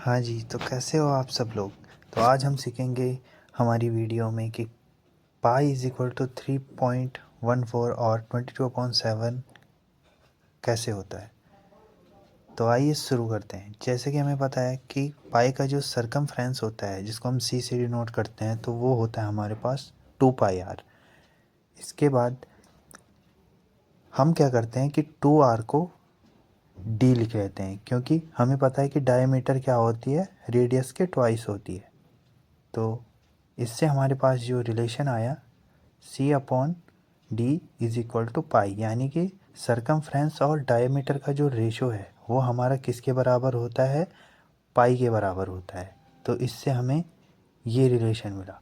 हाँ जी, तो कैसे हो आप सब लोग। तो आज हम सीखेंगे हमारी वीडियो में कि पाई इज़ इक्वल टू 3.14 और 22/7 कैसे होता है। तो आइए शुरू करते हैं। जैसे कि हमें पता है कि पाई का जो सरकमफ्रेंस होता है, जिसको हम सी से डिनोट करते हैं, तो वो होता है हमारे पास 2πr। इसके बाद हम क्या करते हैं कि 2r को डी लिख लेते हैं, क्योंकि हमें पता है कि डायमीटर क्या होती है, रेडियस के ट्वाइस होती है। तो इससे हमारे पास जो रिलेशन आया C/D इज़ इक्वल टू पाई, यानी कि सरकमफ्रेंस और डायमीटर का जो रेशो है वो हमारा किसके बराबर होता है, पाई के बराबर होता है। तो इससे हमें ये रिलेशन मिला।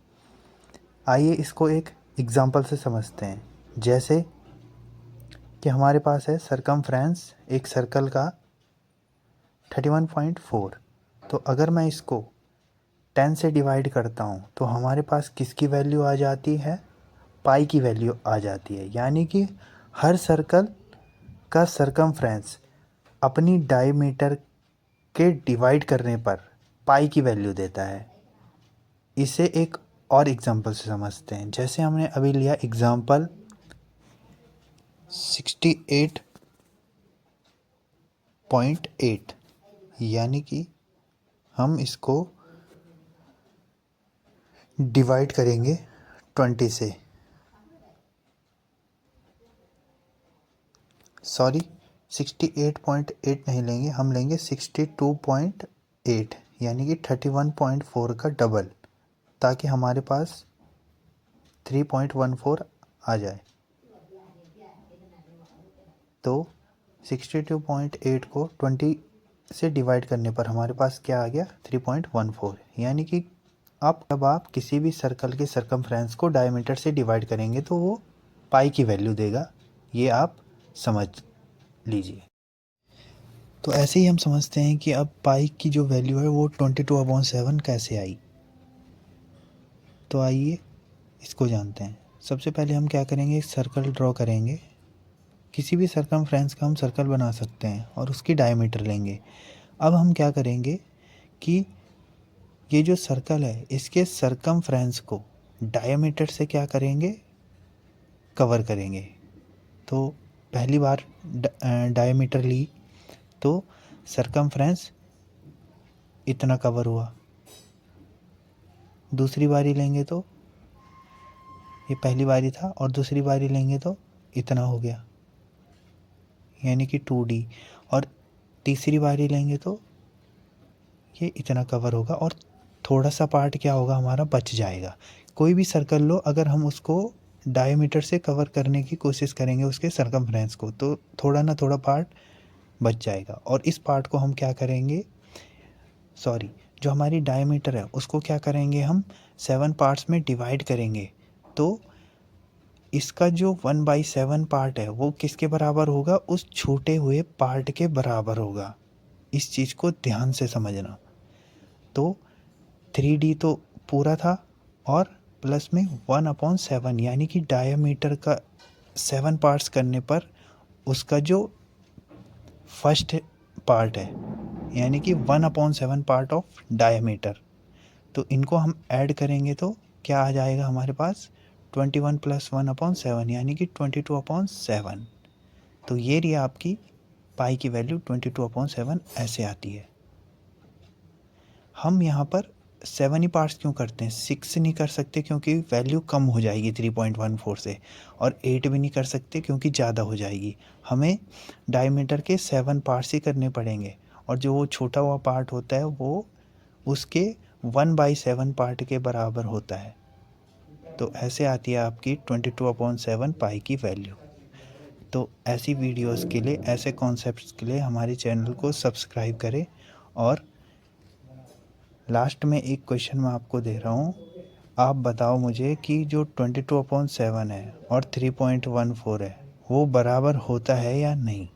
आइए इसको एक एग्जांपल से समझते हैं। जैसे कि हमारे पास है सरकमफ्रेंस एक सर्कल का 31.4। तो अगर मैं इसको 10 से डिवाइड करता हूँ तो हमारे पास किसकी वैल्यू आ जाती है, पाई की वैल्यू आ जाती है। यानी कि हर सर्कल का सरकमफ्रेंस अपनी डायमीटर के डिवाइड करने पर पाई की वैल्यू देता है। इसे एक और एग्जांपल से समझते हैं। जैसे हमने अभी लिया एग्जांपल 68.8, यानी कि हम इसको डिवाइड करेंगे 20 से, सॉरी 68.8 नहीं लेंगे, हम लेंगे 62.8, यानी कि 31.4 का डबल, ताकि हमारे पास 3.14 आ जाए। तो 62.8 को 20 से डिवाइड करने पर हमारे पास क्या आ गया, 3.14। यानी कि जब आप किसी भी सर्कल के सरकमफ्रेंस को डायमीटर से डिवाइड करेंगे तो वो पाई की वैल्यू देगा। ये आप समझ लीजिए। तो ऐसे ही हम समझते हैं कि अब पाई की जो वैल्यू है वो 22/7 कैसे आई। तो आइए इसको जानते हैं। सबसे पहले हम क्या करेंगे, एक सर्कल ड्रॉ करेंगे। किसी भी सरकमफ्रेंस का हम सर्कल बना सकते हैं और उसकी डायमीटर लेंगे। अब हम क्या करेंगे कि ये जो सर्कल है इसके सरकमफ्रेंस को डायमीटर से क्या करेंगे, कवर करेंगे। तो पहली बार डायमीटर ली तो सरकमफ्रेंस इतना कवर हुआ। दूसरी बारी लेंगे तो ये पहली बारी था, और दूसरी बारी लेंगे तो इतना हो गया, यानी कि 2D। और तीसरी बारी लेंगे तो ये इतना कवर होगा और थोड़ा सा पार्ट क्या होगा, हमारा बच जाएगा। कोई भी सर्कल लो, अगर हम उसको डायमीटर से कवर करने की कोशिश करेंगे उसके सरकमफ्रेंस को, तो थोड़ा ना थोड़ा पार्ट बच जाएगा। और इस पार्ट को हम क्या करेंगे, सॉरी, जो हमारी डायमीटर है उसको क्या करेंगे, हम 7 पार्ट्स में डिवाइड करेंगे। तो इसका जो 1/7 पार्ट है वो किसके बराबर होगा, उस छूटे हुए पार्ट के बराबर होगा। इस चीज़ को ध्यान से समझना। तो 3D तो पूरा था और प्लस में 1/7, यानी कि डायमीटर का 7 पार्ट्स करने पर उसका जो फर्स्ट पार्ट है, यानी कि 1/7 पार्ट ऑफ डायमीटर, तो इनको हम ऐड करेंगे तो क्या आ जाएगा हमारे पास, 21 + 1/7, यानी कि 22/7। तो ये रही आपकी पाई की वैल्यू 22/7 ऐसे आती है। हम यहाँ पर 7 ही पार्ट्स क्यों करते हैं, 6 नहीं कर सकते क्योंकि वैल्यू कम हो जाएगी 3.14 से, और 8 भी नहीं कर सकते क्योंकि ज़्यादा हो जाएगी। हमें डायमीटर के 7 पार्ट्स ही करने पड़ेंगे, और जो वो छोटा हुआ पार्ट होता है वो उसके 1/7 पार्ट के बराबर होता है। तो ऐसे आती है आपकी 22/7 पाई की वैल्यू। तो ऐसी वीडियोस के लिए, ऐसे कॉन्सेप्ट्स के लिए हमारे चैनल को सब्सक्राइब करें। और लास्ट में एक क्वेश्चन मैं आपको दे रहा हूँ, आप बताओ मुझे कि जो 22/7 है और 3.14 है वो बराबर होता है या नहीं।